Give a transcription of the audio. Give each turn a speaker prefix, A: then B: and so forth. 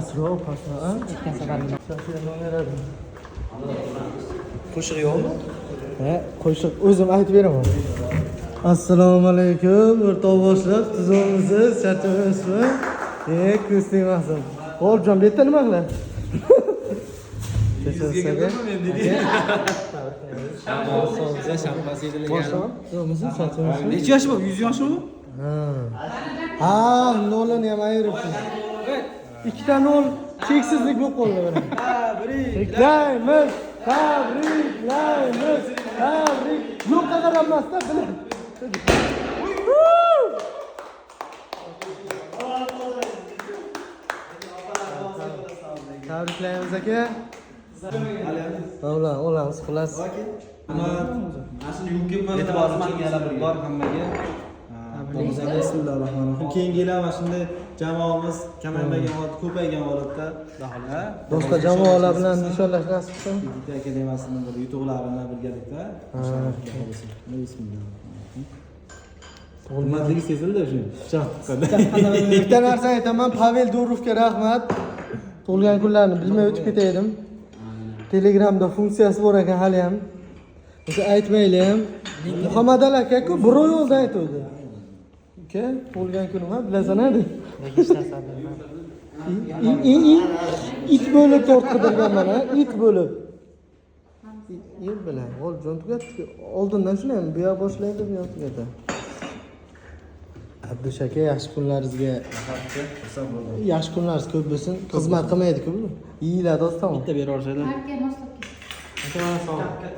A: Pastroq, ha?
B: O'tgan safar
A: Shoshidan o'ynardim.
C: Qo'shiq yo'qmi?
A: Ha, qo'shiq o'zim aytib beraman. Assalomu alaykum, o'rtoqboshlar, tuzumisiz, charchamasizmi? Ko'z tegmasin. G'olibjon, bu yerda nima qiladi?
C: Necha yoshi bor? 100 yoshmi?
A: Ha, nolni ham ayiribsiz. Ikkita nol cheksizlik bo'lib qoldi mana. Tabriklaymiz, tabriklaymiz, tabrik. Yo'qqa qaramasda bilib. Tabriklaymiz aka. O'lan, o'lamiz xullas.
C: Bor hammaga. Bismillahirrohmanirrohim. Keyingi yil mana shunday jamoamiz kamaymagan holat, ko'paygan holatda
A: Boshqa jamoalar bilan nishonlash nasib qilsin.
C: Yigit akademiyasining bir yutuqlarini birgalikda bismillah. Hurmatli sezildi shu.
A: Bitta narsa aytaman, Pavel Durovga rahmat. Tug'ilgan kunlarni bilmay o'tib ketaydim. Telegramda funksiyasi bor ekan hali ham. O'sha aytmayli ham. Muhammad Ali aka-ku bir oy oldin aytdi. Aka, tug'ilgan kunim, bilasan-a? It bo'lib tortqidirgan mana, it bo'lib. It bilan, G'olibjon tugatdi. Oldindan shuni ham bu yoq boshlaydi, bu yoq tugatadi. Abdush aka, yaxshi kunlaringizga yaxshi kunlaringiz ko'p bo'lsin. Xizmat qilmaydi-ku bu. Yeyiladi ostonmi?
C: Bitta bera olishadi.
B: Har kim moslab ketdi.
A: Aka, mana sog'.